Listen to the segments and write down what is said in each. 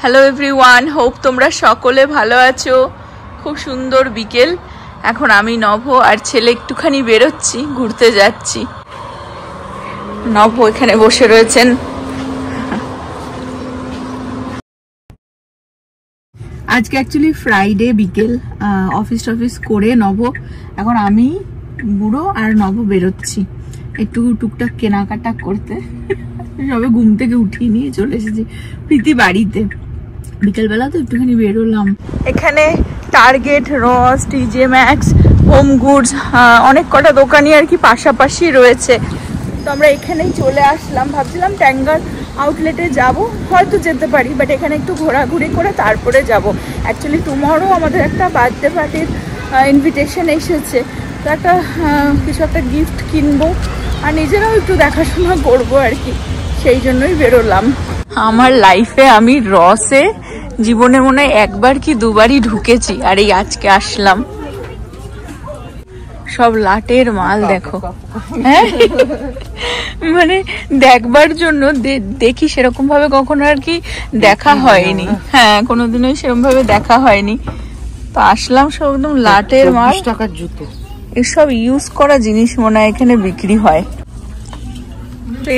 Hello everyone, hope তোমরা সকলে ভালো আছো। খুব সুন্দর বিকেল। এখন আমি নভ আর ছেলে একটুখানি বেরোচ্ছি, ঘুরতে যাচ্ছি। নভ এখানে বসে রয়েছেন। আজকে অ্যাকচুয়ালি ফ্রাইডে বিকেল, অফিস করে নভ, এখন আমি বুড়ো আর নভ বেরোচ্ছি একটু টুকটাক কেনাকাটা করতে। সবে ঘুম থেকে উঠিয়ে নিয়ে চলে এসেছি প্রীতি বাড়িতে। বিকেলবেলা তো একটুখানি বেরোলাম। এখানে টার্গেট, রস, টিজে ম্যাক্স, হোম গুডস, অনেক কটা দোকানই আর কি পাশাপাশি রয়েছে। তো আমরা এখানেই চলে আসলাম। ভাবছিলাম ট্যাঙ্গার আউটলেটে যাব, হয়তো যেতে পারি, বাট এখানে একটু ঘোরাঘুরি করে তারপরে যাব। অ্যাকচুয়ালি টুমরো আমাদের একটা বার্থডে পার্টির ইনভিটেশন এসেছে, তো একটা কিছু একটা গিফট কিনবো আর নিজেরাও একটু দেখাশোনা করবো আর কি, সেই জন্যই বেরোলাম। আমার লাইফে আমি রসে জীবনে মনে হয় একবার কি দুবারই ঢুকেছি, আর এই আজকে আসলাম। সব লাটের মাল দেখো, হ্যাঁ মানে দেখবার জন্য দেখি, সেরকম ভাবে কখনো আর কি দেখা হয়নি। হ্যাঁ, কোনোদিনই সেরকম ভাবে দেখা হয়নি। তো আসলাম, সব একদম লাটের মাল। টাকার জুতো, এসব ইউজ করা জিনিস মনে হয় এখানে বিক্রি হয়।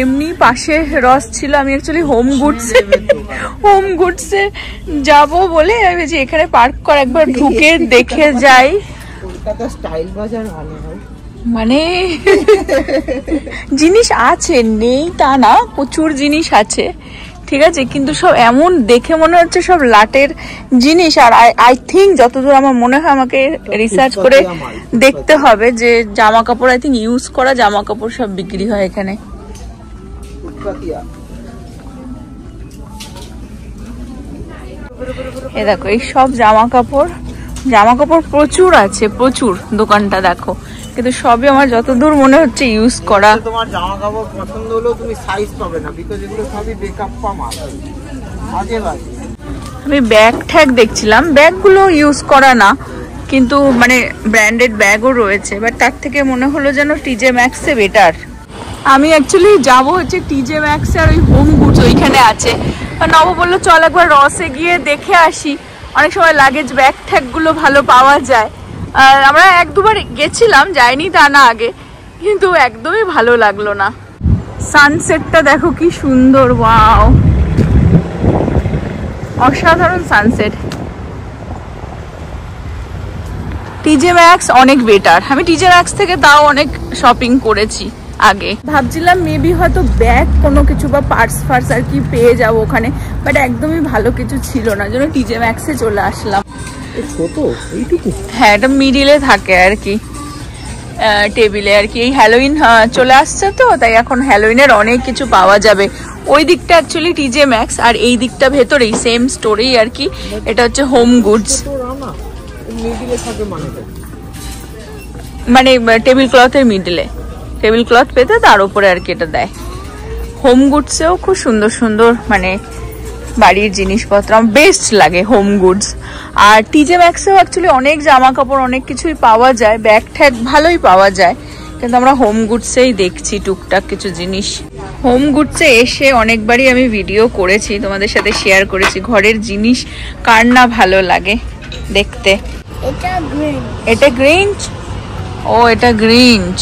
এমনি পাশে রস ছিল, আমি অ্যাকচুয়ালি হোম গুডসে যাব বলে আমি ভেবেছি এখানে পার্ক কর, একবার ঢুকে দেখে যাই। কলকাতা স্টাইল বাজার ভালো হয়, মানে জিনিস আছে, নেই তা না, প্রচুর জিনিস আছে, ঠিক আছে, কিন্তু সব এমন দেখে মনে হচ্ছে সব লাটের জিনিস। আর আই থিঙ্ক যতদূর আমার মনে হয়, আমাকে রিসার্চ করে দেখতে হবে যে জামা কাপড়, আই থিঙ্ক ইউজ করা জামা কাপড় সব বিক্রি হয় এখানে। এ দেখো, এই সব জামা কাপড় প্রচুর আছে, প্রচুর। দোকানটা দেখো, কিন্তু সবই আমার যতদূর মনে হচ্ছে ইউজ করা। তোমার জামা কাপড় পছন্দ হলেও তুমি সাইজ পাবে না, বিকজ এগুলো সবই বেকআপ মাল। আমি ব্যাগ ট্যাগ দেখছিলাম, ব্যাগগুলো ইউজ করা না, কিন্তু মানে ব্র্যান্ডেড ব্যাগও রয়েছে, বাট তার থেকে মনে হলো যেন টিজে ম্যাক্সে বেটার। আমি অ্যাকচুয়ালি যাবো হচ্ছে টিজে ম্যাক্স আর ওই হোম গুডস ওইখানে আছে। নব বললো চল একবার রসে গিয়ে দেখে আসি, অনেক সময় লাগেজ ব্যাগ ট্যাগ গুলো ভালো পাওয়া যায়। আর আমরা এক দুবার গেছিলাম, যাইনি তা না আগে, কিন্তু একদমই ভালো লাগলো না। সানসেটটা দেখো কি সুন্দর, ওয়াও, অসাধারণ সানসেট। টিজে ম্যাক্স অনেক বেটার। আমি টিজে ম্যাক্স থেকে তাও অনেক শপিং করেছি আগে। ভাবছিলাম মেবি হয়তো ব্যাগ কোনো কিছু বা পার্স ফার্স আর কি পেয়ে যাবো ওখানে, বাট একদমই ভালো কিছু ছিল না, জন্য টিজে ম্যাক্সে চলে আসলাম। হ্যাঁ, এটা মিডিলে থাকে আর কি, টেবিলে আর কি। এই হ্যালোইন চলে আসছে তো, তাই এখন হ্যালোইনের অনেক কিছু পাওয়া যাবে। ওই দিকটা অ্যাকচুয়ালি টিজে ম্যাক্স, আর এই দিকটা ভেতরেই সেম স্টোরেই আর কি, এটা হচ্ছে হোম গুডস। মানে টেবিল ক্লথের মিডলে, টেবিল ক্লথ পেতে তার উপরে আর কি এটা দেয়। হোম গুডসেও খুব সুন্দর সুন্দর মানে বাড়ির জিনিসপত্র আমার বেস্ট লাগে, হোম গুডস। আর টিজে ম্যাক্সেও অ্যাকচুয়ালি অনেক জামা কাপড় অনেক কিছুই পাওয়া যায়, ব্যাগ ট্যাগ ভালোই পাওয়া যায়, কিন্তু আমরা হোম গুডসেই দেখছি টুকটাক কিছু জিনিস। হোম গুডসে এসে অনেকবারই আমি ভিডিও করেছি, তোমাদের সাথে শেয়ার করেছি। ঘরের জিনিস কার না ভালো লাগে দেখতে। এটা গ্রিঞ্চ, ও এটা Grinch.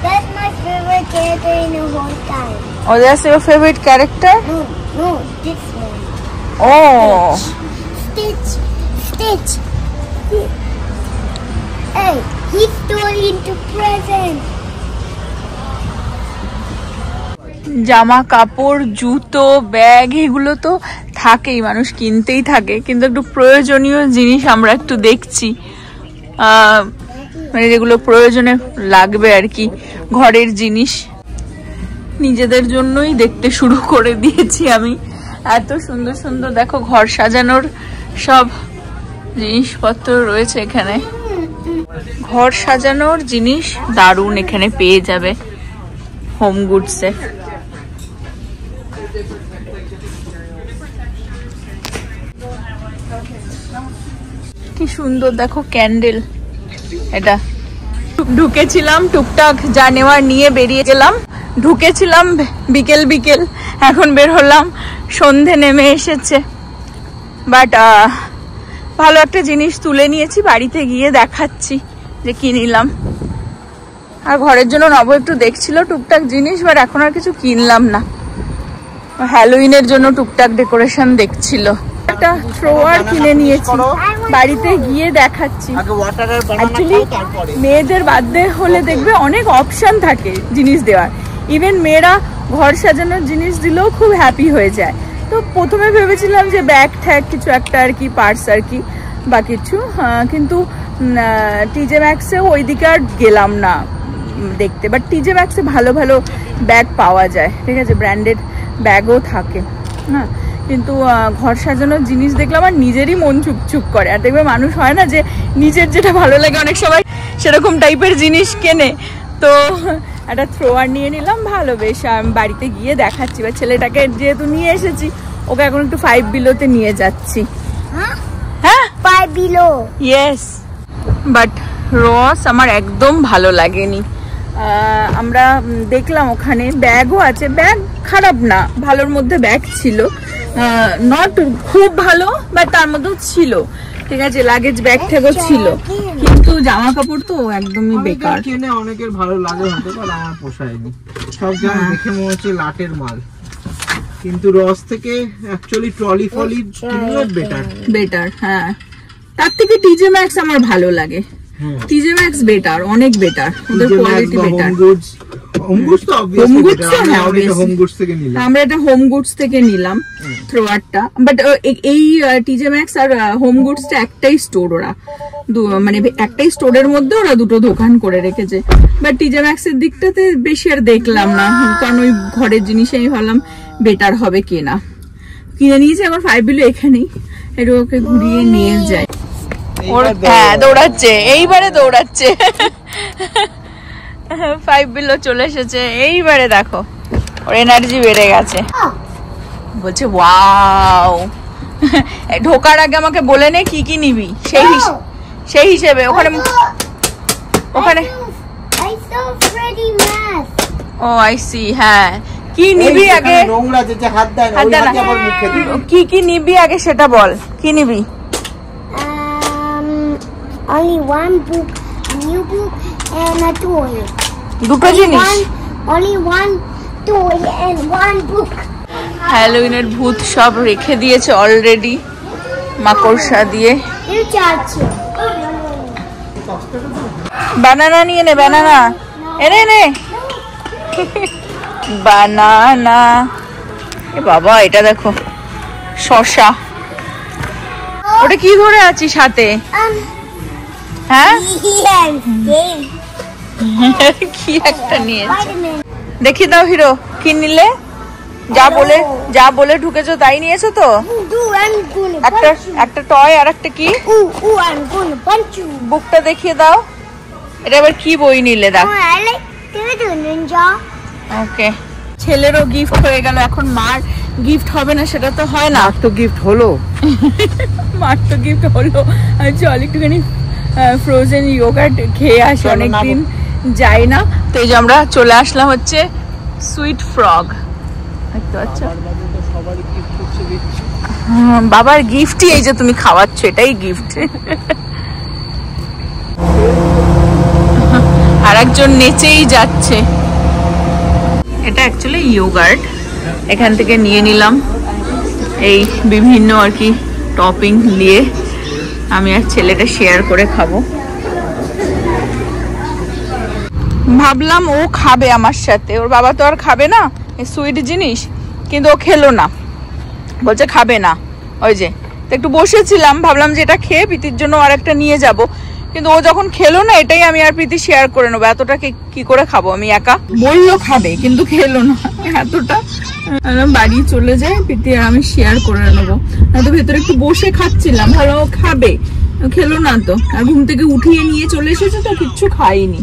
That's my favorite character in the whole time. Oh, that's your favorite character? No, this one. Oh. Stitch. Hey, he's going into present. জামা কাপড়, জুতো, ব্যাগ এগুলো তো থাকেই, মানুষ কিনতেই থাকে, কিন্তু একটু প্রয়োজনীয় জিনিস আমরা একটু দেখছি, মানে যেগুলো প্রয়োজনে লাগবে আর কি, ঘরের জিনিস নিজেদের জন্যই দেখতে শুরু করে দিয়েছি আমি। এত সুন্দর সুন্দর দেখো ঘর সাজানোর সব জিনিসপত্র রয়েছে এখানে। ঘর সাজানোর জিনিস দারুণ এখানে পেয়ে যাবে হোম গুডসে। কি সুন্দর দেখো ক্যান্ডেল। এটা ঢুকেছিলাম টুকটাক যা নেওয়ার নিয়ে বেরিয়ে গেলাম, ঢুকেছিলাম বিকেল, এখন বের হলাম, সন্ধে নেমে এসেছে। বাট ভালো একটা জিনিস তুলে নিয়েছি, বাড়িতে গিয়ে দেখাচ্ছি যে কি নিলাম। আর ঘরের জন্য নব একটু দেখছিল টুকটাক জিনিস, বাট এখন আর কিছু কিনলাম না। হ্যালোউইনের জন্য টুকটাক ডেকোরেশন দেখছিল। একটা থ্রোয়ার কিনে নিয়েছি, বাড়িতে গিয়ে দেখাচ্ছি। অ্যাকচুয়ালি মেয়েদের বার্থডে হলে দেখবে অনেক অপশন থাকে জিনিস দেওয়ার, ইভেন মেয়েরা ঘর সাজানোর জিনিস দিলেও খুব হ্যাপি হয়ে যায়। তো প্রথমে ভেবেছিলাম যে ব্যাগ ট্যাগ কিছু একটা আর কি, পার্স আর কি বা কিছু, কিন্তু টিজে ম্যাক্সেও ওইদিকে আর গেলাম না দেখতে। বাট টিজে ম্যাক্সে ভালো ভালো ব্যাগ পাওয়া যায়, ঠিক আছে, ব্র্যান্ডেড ব্যাগও থাকে। হ্যাঁ, কিন্তু ঘর সাজানোর জিনিস দেখলাম আর নিজেরই মন চুপচুপ করে। আর দেখবে মানুষ হয় না যে নিজের যেটা ভালো লাগে অনেক সময় সেরকম টাইপের জিনিস কেনে। তো একটা থ্রোয়ার নিয়ে নিলাম, ভালো বেশ। আমি বাড়িতে গিয়ে দেখাচ্ছি, বা ছেলেটাকে যেহেতু নিয়ে এসেছি ওকে এখন একটু 5 বিলোতে নিয়ে যাচ্ছি। হ্যাঁ 5 বিলো, ইয়েস। বাট রস আমার একদম ভালো লাগেনি। আমরা দেখলাম ওখানে ব্যাগও আছে, ব্যাগ খারাপ না, ভালোর মধ্যে ব্যাগ ছিল, নট খুব ভালো বাট তার মধ্যেও ছিল, ঠিক আছে, লাগেজ ব্যাগ থেকেও ছিল, কিন্তু জামা কাপড় তো একদমই বেকার। কিনে অনেকের ভালো লাগে হতে পারে, আমার পোষায়নি। সব জায়গা দেখে মনে হচ্ছে লাটের মাল, কিন্তু রস থেকে অ্যাকচুয়ালি ট্রলি ফলি কিনলে বেটার। হ্যাঁ, তার থেকে টিজে ম্যাক্স আমার ভালো লাগে। টিজে ম্যাক্স বেটার, অনেক বেটার, ওদের কোয়ালিটি বেটার। আমরা এটা হোম গুডস থেকে নিলাম থ্রোয়ারটা, বাট এই টিজে ম্যাক্স আর হোম গুডসটা একটাই স্টোর, ওরা মানে একটাই স্টোরের মধ্যে ওরা দুটো দোকান করে রেখেছে। বাট টিজে ম্যাক্স এর দিকটাতে বেশি আর দেখলাম না, কারণ ওই ঘরের জিনিস আমি ভাবলাম বেটার হবে কিনা, কিনে নিয়েছি। এখন 5 বিলো এখানেই, একটু ওকে ঘুরিয়ে নিয়ে যায়। হ্যাঁ দৌড়াচ্ছে, এইবারে দৌড়াচ্ছে। 5 বিলো চলে এসেছে, এইবারে দেখো ওর এনার্জি বেড়ে গেছে। বলছে ওয়াও, ঢোকার আগে আমাকে বলে নে কি কি নিবি, সেই হিসেবে ওখানে ও আই সি। হ্যাঁ, কি নিবি আগে, কি নিবি আগে সেটা বল, কি নিবি? Only one book, new book and a toy. দুটো জিনিস, only one toy and one book. হ্যালোউইনের ভূত সব রেখে দিয়েছে অলরেডি মাকড়সা দিয়ে। বানানা নিয়ে নে, বানানা এনে নে, বানানা। এ বাবা, এটা দেখো শসা, ওটা কি ধরে আছিস হাতে? হ্যাঁ কি একটা নিয়েছে, দেখি দাও হিরো, কি নিলে? যা বলে ঢুকেছো তাই নিয়েছো তো? একটা টয় আর একটা কি বুকটা দেখিয়ে দাও। এটা আবার কি বই নিলে? দাও। ওকে, ছেলেরও গিফট হয়ে গেল, এখন মার গিফট হবে না সেটা তো হয় না। তো গিফট হলো, মার তো গিফট হলো। চল একটুখানি ফ্রোজেন ইয়োগার্ট খেয়ে আসি, অনেকদিন যাই না। তো এই যে আমরা চলে আসলাম হচ্ছে সুইট ফ্রগ, দেখতে পাচ্ছ? বাবার গিফটই এই যে তুমি খাওয়াচ্ছ, এটাই গিফট। আর একজন নেচেই যাচ্ছে। এটা অ্যাকচুয়ালি ইয়োগার্ট, এখান থেকে নিয়ে নিলাম এই বিভিন্ন আর কি টপিং দিয়ে, আমি আর ছেলেটা শেয়ার করে খাবো। ভাবলাম ও খাবে আমার সাথে, ওর বাবা তো আর খাবে না এই সুইট জিনিস, কিন্তু ও খেলো না, বলছে খাবে না। ওই যে একটু বসেছিলাম, ভাবলাম যে এটা খেয়ে প্রীতির জন্য আর একটা নিয়ে যাব, কিন্তু ও যখন খেলো না, এটাই আমি আর প্রীতি শেয়ার করে নেবো। এতটা কি করে খাবো আমি একা? বললো খাবে কিন্তু খেলো না এতটা। বাড়ি চলে যায়, প্রীতি আর আমি শেয়ার করে নেবো। তো ভেতরে একটু বসে খাচ্ছিলাম, ভালো খাবে, খেলো না তো। আর ঘুম থেকে উঠিয়ে নিয়ে চলে এসেছে তো কিচ্ছু খাইনি।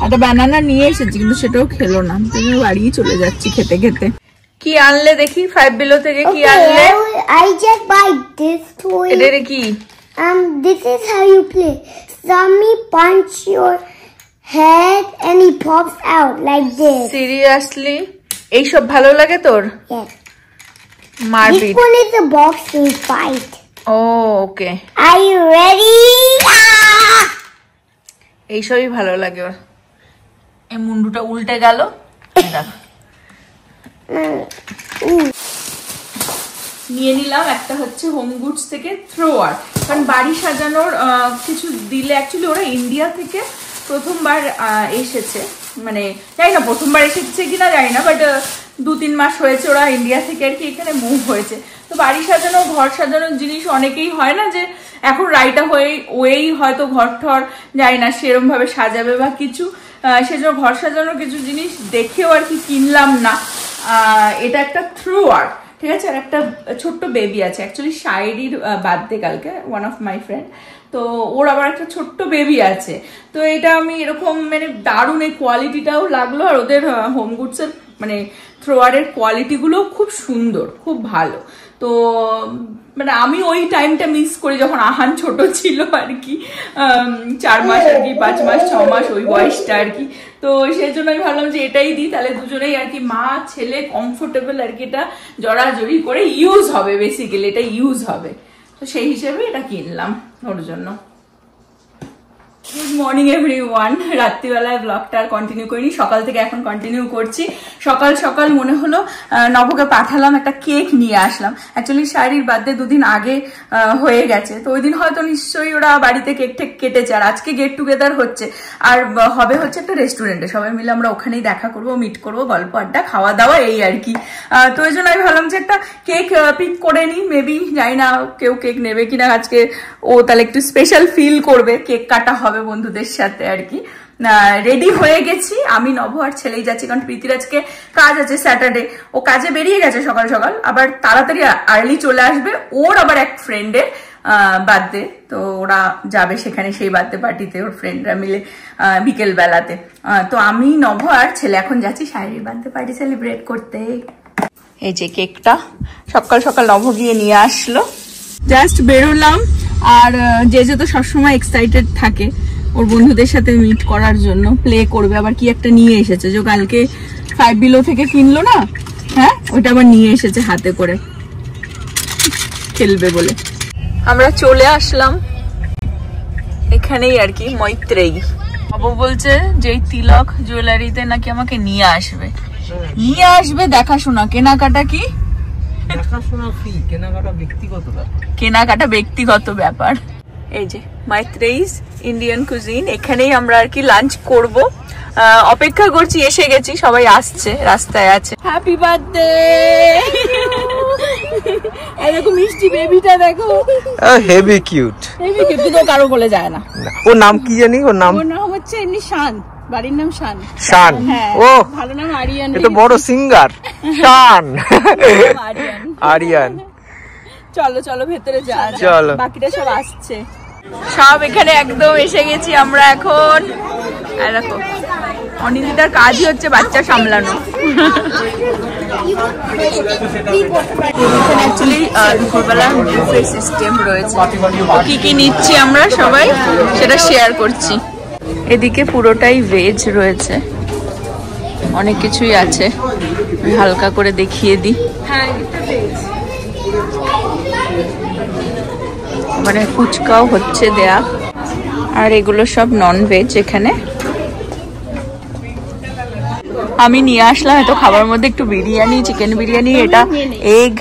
একটা বানানা নিয়ে এসেছি কিন্তু সেটাও খেলো না, বাড়ি চলে যাচ্ছি খেতে খেতে। কি আনলে দেখি 5 বিলো থেকে? কি আনলে? I just buy this toy. এটা কি? This is how you play. Sammy punch your head and he pops out like this. Seriously? এইসব ভালো লাগে তোর? Yes. মারপিট। This one is a boxing fight. Okay, Are you ready? এইসবই ভালো লাগে ওর। এই মুন্ডুটা উল্টে গেল। নিয়ে নিলাম একটা হচ্ছে হোম গুডস থেকে থ্রোয়ার, কারণ বাড়ি সাজানোর কিছু দিলে অ্যাকচুয়ালি ওরা ইন্ডিয়া থেকে প্রথমবার এসেছে, মানে জানি না প্রথমবার এসেছে কিনা জানি না, বাট 2-3 মাস হয়েছে ওরা ইন্ডিয়া থেকে আর কি এখানে মুভ হয়েছে। তো বাড়ি সাজানো ঘর সাজানোর জিনিস অনেকেই হয় না যে এখন রাইটা ওয়েই হয়তো ঘর ঠর যায় না সেরকম ভাবে সাজাবে বা কিছু, সেজন্য ঘর সাজানোর কিছু জিনিস দেখেও আর কি কিনলাম না। এটা একটা থ্রোয়ার, ঠিক আছে, আর একটা ছোট্ট বেবি আছে, অ্যাকচুয়ালি শায়েরির বার্থডে কালকে, ওয়ান অফ মাই ফ্রেন্ড, তো ওর আবার একটা ছোট্ট বেবি আছে। তো এটা আমি এরকম মানে দারুণ, এই কোয়ালিটিটাও লাগলো, আর ওদের হোম গুডসের মানে থ্রোয়ারের কোয়ালিটিগুলো খুব সুন্দর, খুব ভালো। তো মানে আমি ওই টাইমটা মিস করি যখন আহান ছোট ছিল আর কি, 4 মাস আর কি, 5 মাস 6 মাস ওই বয়সটা আর কি। তো সেই জন্য আমি ভাবলাম যে এটাই দিই, তাহলে দুজনেই আর কি মা ছেলে কমফোর্টেবল আর কি, এটা জড়াজড়ি করে ইউজ হবে, বেসিক্যালি এটা ইউজ হবে। তো সেই হিসেবে এটা কিনলাম ওর জন্য। Good morning everyone. রাত্রিবেলায় ব্লগটা আর কন্টিনিউ করিনি, সকাল থেকে এখন কন্টিনিউ করছি। সকাল সকাল মনে হলো নবকে পাঠালাম, একটা কেক নিয়ে আসলাম। অ্যাকচুয়ালি শাড়ির বার্থডে 2 দিন আগে হয়ে গেছে, তো ওই দিন হয়তো নিশ্চয়ই ওরা বাড়িতে কেক টেক কেটেছে, আর আজকে গেট টুগেদার হচ্ছে, আর হবে হচ্ছে একটা রেস্টুরেন্টে, সবাই মিলে আমরা ওখানেই দেখা করবো, মিট করবো, গল্প আড্ডা খাওয়া দাওয়া এই আর কি। তো ওই জন্য আমি ভাবলাম যে একটা কেক পিক করে নিই, মেবি জানি না কেউ কেক নেবে কিনা আজকে, ও তাহলে একটু স্পেশাল ফিল করবে, কেক কাটা হবে বন্ধুদের সাথে আর কি। রেডি হয়ে গেছি, আমি নভ আর ছেলেই যাচ্ছি, কারণ প্রীতির আজকে কাজ আছে স্যাটারডে, ও কাজে বেরিয়ে গেছে সকাল সকাল, আবার তাড়াতাড়ি আর্লি চলে আসবে, ওর আবার এক ফ্রেন্ডের বার্থডে, তো ওরা যাবে সেখানে সেই বার্থডে পার্টিতে, ওর ফ্রেন্ডরা মিলে বিকেল বেলাতে। তো আমি নভ আর ছেলে এখন যাচ্ছি শায়েরির বার্থডে পার্টি সেলিব্রেট করতে। এই যে কেকটা সকাল সকাল নভ গিয়ে নিয়ে আসলো, জাস্ট বেরোলাম। আর যে তো সবসময় এক্সাইটেড থাকে ওর বন্ধুদের সাথে মিট করার জন্য, প্লে করবে, আবার কি একটা নিয়ে এসেছে যে কালকে 5 বিলো থেকে কিনলো না, হ্যাঁ ওইটা আবার নিয়ে এসেছে হাতে করে, খেলবে বলে। আমরা চলে আসলাম এখানেই আর কি, মৈত্রেয়ী। বাবু বলছে যে এই তিলক জুয়েলারিতে নাকি আমাকে নিয়ে আসবে দেখাশোনা, কেনাকাটা কি কেনাকাটা ব্যক্তিগত ব্যাপার। এই যে মৈত্রেয়ীজ ইন্ডিয়ান কুজিন, এখানেই আমরা আর কি লাঞ্চ করব। অপেক্ষা করছি, এসে গেছি, সবাই আসছে, রাস্তায় আছে। Happy birthday. এরকম মিষ্টি বেবিটা দেখো, হেভি কিউট, কিন্তু কারো বলে যায় না। ওর নাম কি জানি, ওর নাম হচ্ছে এমনি শান, বাড়ির নাম শান। ও ভালো নাম আরিয়ান, এটা বড় সিঙ্গার শান। আরিয়ান। চলো চলো ভেতরে যা, চলো, বাকিটা সব আসছে। সব এখানে একদম এসে গেছি আমরা এখন। দেখো অনিন্দিতার কাজই হচ্ছে বাচ্চা সামলানো। অ্যাকচুয়ালি দুপুরবেলা বুফে সিস্টেম রয়েছে, কি কি নিচ্ছি আমরা সবাই সেটা শেয়ার করছি। এদিকে পুরোটাই ভেজ রয়েছে, অনেক কিছুই আছে, হালকা করে দেখিয়ে দিই। মানে ফুচকাও হচ্ছে দেয়া, আর এগুলো সব নন ভেজ। এখানে আমি নিয়ে আসলাম এত খাবার মধ্যে একটু বিরিয়ানি, চিকেন বিরিয়ানি, এটা এগ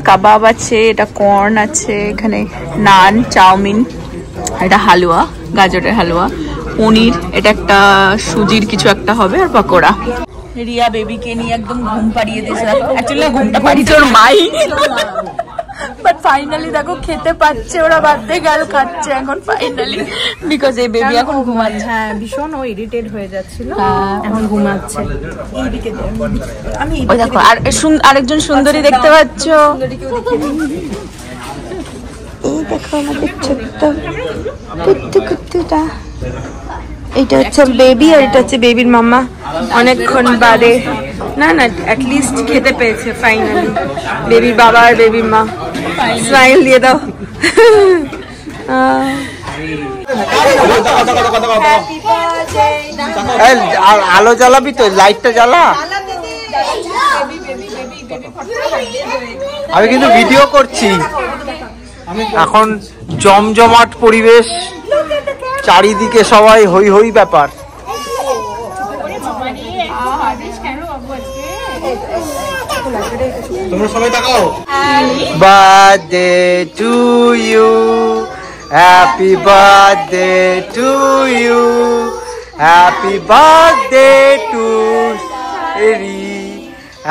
কাবাব আছে, এটা কর্ন আছে, এখানে নান, চাউমিন, এটা হালুয়া, গাজরের হালুয়া, পনির, এটা একটা সুজির কিছু একটা হবে, আর পকোড়া। রিয়া বেবিকে নিয়ে একদম ঘুম পাড়িয়ে দিয়েছে, অ্যাকচুয়ালি ঘুমটা পাড়িয়েছে ওর মাই, বাট ফাইনালি দেখো খেতে পাচ্ছে, ওরা বার্থডে গার্ল খাচ্ছে এখন ফাইনালি, বিকজ এই বেবি এখন ঘুমাচ্ছে। হ্যাঁ ভীষণ ও ইরিটেট হয়ে যাচ্ছিল, এখন ঘুমাচ্ছে। এইদিকে আমি ওই দেখো আর আরেকজন সুন্দরী দেখতে পাচ্ছ, এই দেখো আমাদের ছোট্ট কুত্তু কুত্তুটা। এটা হচ্ছে বেবি, আর এটা হচ্ছে বেবির মামা। অনেকক্ষণ বাদে, না না অ্যাটলিস্ট খেতে পেয়েছে ফাইনালি বেবির বাবা আর বেবির মা। স্মাইল দিয়ে দাও। আলো জ্বালাবি তো, লাইটটা জ্বালা। আমি কিন্তু ভিডিও করছি। এখন জমজমাট পরিবেশ, চারিদিকে সবাই হই হই ব্যাপার। তোমরা সবাই তাকাও। Birthday to you, happy birthday to you, happy birthday to Eri,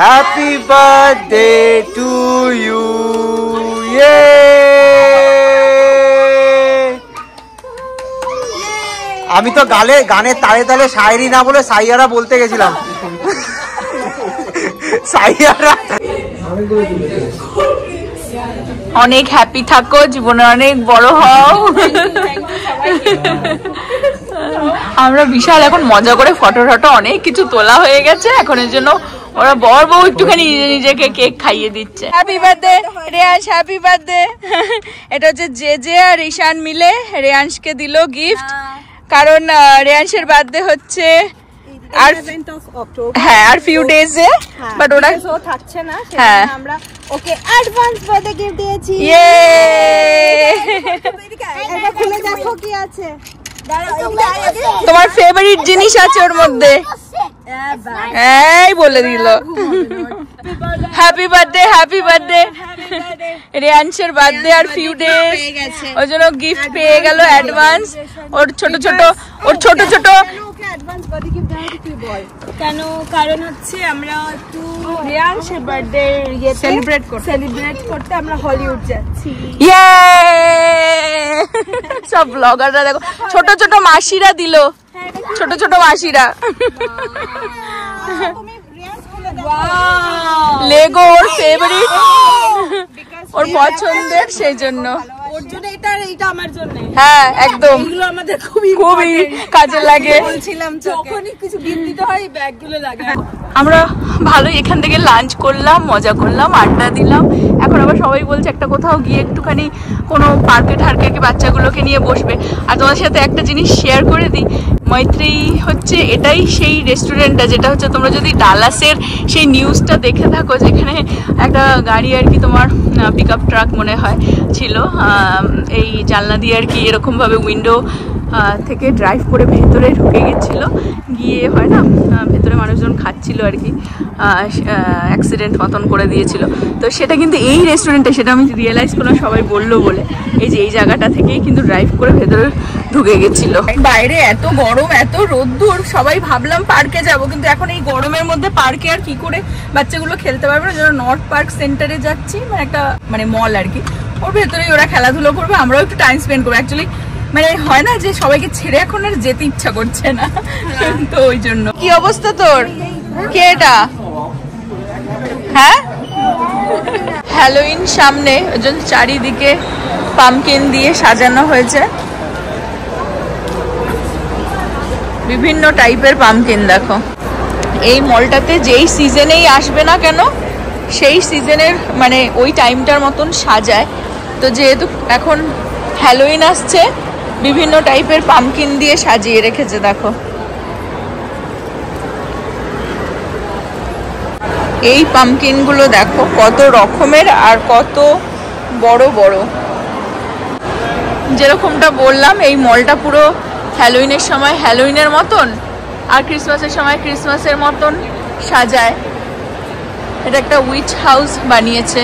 happy birthday to you. আমি তো গানের তালে তালে শায়রি না বলে সাইয়ারা বলতে গেছিলাম। সাইয়ারা অনেক হ্যাপি থাকো, জীবনে অনেক বড় হও। আমরা বিশাল এখন মজা করে ফটো টটো অনেক কিছু তোলা হয়ে গেছে। এখন এর জন্য ওরা বর বউ একটুখানি নিজেকে কেক খাইয়ে দিচ্ছে। Happy birthday Reyansh, happy birthday. এটা হচ্ছে জে আর ঈশান মিলে রেয়াংশকে দিল গিফট, কারণ রেয়াংশের বার্থডে হচ্ছে আর হ্যাঁ আর ফিউ ডেজে, বাট ওরা থাকছে না, হ্যাঁ আমরা ওকে অ্যাডভান্স বার্থডে গিফট দিয়েছি। ইয়ে এটা খুলে দেখো কি আছে। তোমার ফেভারিট জিনিস আছে ওর মধ্যে, এই বলে দিল। Happy birthday, happy birthday. রেয়াংশের বার্থডে আর ফিউ ডেজ, ওই জন্য গিফট পেয়ে গেল অ্যাডভান্স। ওর ছোট ছোট কেন, কারণ হচ্ছে আমরা একটু রেয়াংশের বার্থডে সেলিব্রেট করতে আমরা হলিউড যাচ্ছি। সব ব্লগাররা দেখো, ছোট ছোট মাসিরা দিল, ছোট ছোট মাসিরা। লেগো ওর ফেভারিট, ওর পছন্দের, সেই জন্য ওর জন্য এটা আমার জন্য। হ্যাঁ একদম, এগুলো আমাদের খুবই কাজে লাগে। বলছিলাম যখনই কিছু গিফট দিতে হয় ব্যাগগুলো লাগে। আমরা ভালোই এখান থেকে লাঞ্চ করলাম, মজা করলাম, আড্ডা দিলাম। এখন আবার সবাই বলছে একটা কোথাও গিয়ে একটুখানি কোনো পার্কে ঠার্কে বাচ্চাগুলোকে নিয়ে বসবে। আর তোমার সাথে একটা জিনিস শেয়ার করে দিই, মৈত্রী হচ্ছে এটাই সেই রেস্টুরেন্টটা যেটা হচ্ছে তোমরা যদি ডালাসের সেই নিউজটা দেখে থাকো, যেখানে একটা গাড়ি আর কি তোমার পিক আপ ট্রাক মনে হয় ছিল, এই জানলা দিয়ে আর কি এরকমভাবে উইন্ডো থেকে ড্রাইভ করে ভেতরে ঢুকে গেছিলো, গিয়ে হয় না ভেতরে মানুষজন খাচ্ছিল আর কি, অ্যাক্সিডেন্ট মতন করে দিয়েছিল। তো সেটা কিন্তু এই রেস্টুরেন্টে, সেটা আমি রিয়েলাইজ করলাম সবাই বললো বলে, এই যে এই জায়গাটা থেকেই কিন্তু ড্রাইভ করে ভেতরে ঢুকে গেছিলো। বাইরে এত গরম, এত রোদ্দুর, সবাই ভাবলাম পার্কে যাব, কিন্তু এখন এই গরমের মধ্যে পার্কে আর কি করে বাচ্চাগুলো খেলতে পারবে না। যেন নর্থ পার্ক সেন্টারে যাচ্ছি, মানে একটা মল আর কি, ওর ভেতরেই ওরা খেলাধুলো করবে, আমরাও একটু টাইম স্পেন্ড করবো। অ্যাকচুয়ালি হয় না যে সবাইকে ছেড়ে এখন আর যেতে ইচ্ছা করছে না, তো ওই জন্য। কি অবস্থা তোর? কে এটা? হ্যাঁ, হ্যালোইন সামনে, ওই জন্য চারিদিকে পামকিন দিয়ে সাজানো হয়েছে, বিভিন্ন টাইপের পামকিন। দেখো এই মলটাতে যেই সিজনেই আসবে না কেন, সেই সিজনের ওই টাইমটার মতন সাজায়। তো যেহেতু এখন হ্যালোইন আসছে, বিভিন্ন টাইপের পামকিন দিয়ে সাজিয়ে রেখেছে। দেখো এই পামকিনগুলো দেখো কত রকমের আর কত বড় বড়। যেরকমটা বললাম, এই মলটা পুরো হ্যালোইনের সময় হ্যালোইনের মতন, আর ক্রিসমাসের সময় ক্রিসমাসের মতন সাজায়। এটা একটা উইচ হাউস বানিয়েছে।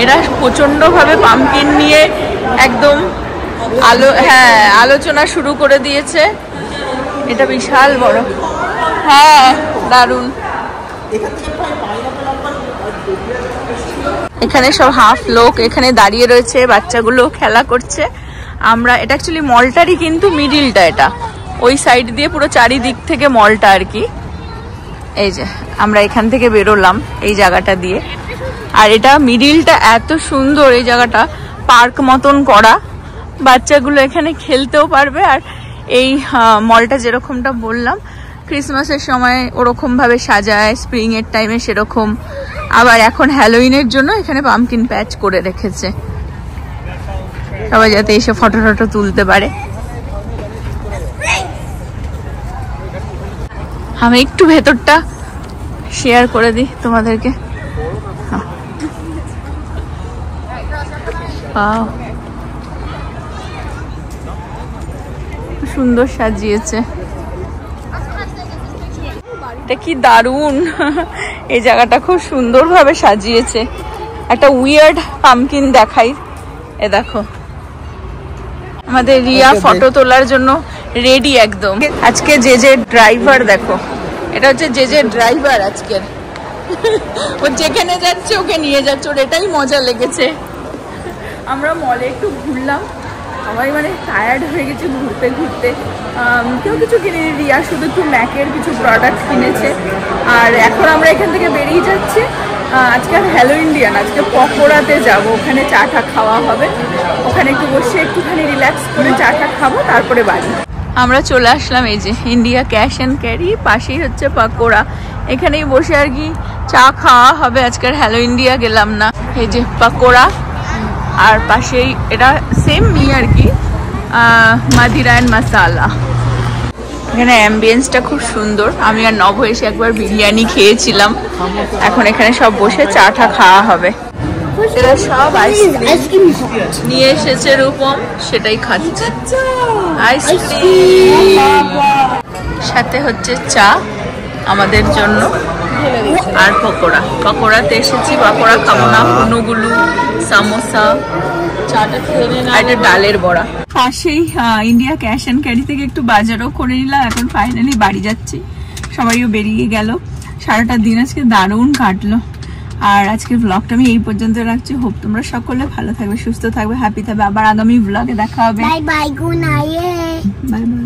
এরা প্রচন্ডভাবে পামকিন নিয়ে একদম আলোচনা শুরু করে দিয়েছে। এটা বিশাল বড়, হ্যাঁ দারুণ। এখানে সব হাফ লোক এখানে দাঁড়িয়ে রয়েছে, বাচ্চাগুলো খেলা করছে। আমরা এটা অ্যাকচুয়ালি মলটারই কিন্তু মিডিলটা, এটা ওই সাইড দিয়ে পুরো চারিদিক থেকে মলটা আর কি। এই যে আমরা এখান থেকে বেরোলাম এই জায়গাটা দিয়ে, আর এটা মিডিলটা এত সুন্দর, এই জায়গাটা পার্ক মতন করা, বাচ্চাগুলো এখানে খেলতেও পারবে। আর এই মলটা যেরকমটা বললাম ক্রিসমাসের সময় ওরকম ভাবে সাজায়, স্প্রিং এর টাইমে সেরকম, আবার এখন হ্যালোইনের জন্য এখানে পামকিন প্যাচ করে রেখেছে। সবাই যাতে এসে ফটো টটো তুলতে পারে। আমি একটু ভেতরটা শেয়ার করে দিই তোমাদেরকে। সুন্দর সাজিয়েছে, এটা কি দারুণ। এই জায়গাটা খুব সুন্দরভাবে সাজিয়েছে। একটা উইয়ার্ড পামকিন দেখাই, এ দেখো আমাদের রিয়া ফটো তোলার জন্য রেডি একদম। আজকে যে ড্রাইভার দেখো, এটা হচ্ছে যে ড্রাইভার আজকের। ও যেখানে যাচ্ছে ওকে নিয়ে যাচ্ছে, ওর এটাই মজা লেগেছে। আমরা মলে একটু ঘুরলাম, সবাই মানে টায়ার্ড হয়ে গেছে ঘুরতে ঘুরতে। কেউ কিছু কিনেনি, রিয়া শুধু একটু ম্যাকের কিছু প্রোডাক্ট কিনেছে। আর এখন আমরা এখান থেকে বেরিয়ে যাচ্ছি। আজকে আর হ্যালো ইন্ডিয়ান, আজকে পকোড়াতে যাব, ওখানে চা টা খাওয়া হবে। ওখানে একটু বসে একটুখানি রিল্যাক্স করে চা টা খাবো, তারপরে বাড়ি। আমরা চলে আসলাম এই যে ইন্ডিয়া ক্যাশ অ্যান্ড ক্যারি, পাশেই হচ্ছে পকোড়া। এখানেই বসে আর কি চা খাওয়া হবে। আজকের হ্যালো ইন্ডিয়া গেলাম না। এই যে পকোড়া, আর পাশেই এটা সেম মি আর কি, মাদিরা অ্যান্ড মাসালা। এখানে অ্যাম্বিয়েন্সটা খুব সুন্দর। আমি আর নভ এসে একবার বিরিয়ানি খেয়েছিলাম। এখন এখানে সব বসে চা টা খাওয়া হবে। এরা সব আইসক্রিম নিয়ে এসেছে রূপম, সেটাই খাচ্ছে। আইসক্রিম সাথে হচ্ছে চা আমাদের জন্য, আর পকোড়া। পকোড়াতে এসেছি, পকোড়া খাবো না, হুনুগুলু, সামোসা, চাটা খেয়ে নিন, আর একটা ডালের বড়া। পাশেই ইন্ডিয়া ক্যাশ অ্যান্ড ক্যারি থেকে একটু বাজারও করে নিলাম। এখন ফাইনালি বাড়ি যাচ্ছি, সবাইও বেরিয়ে গেল। সারাটা দিন আজকে দারুণ কাটলো। আর আজকের ব্লগটা আমি এই পর্যন্ত রাখছি। হোপ তোমরা সকলে ভালো থাকবে, সুস্থ থাকবে, হ্যাপি থাকবে। আবার আগামী ব্লগে দেখা হবে। Bye bye, good night. Bye bye.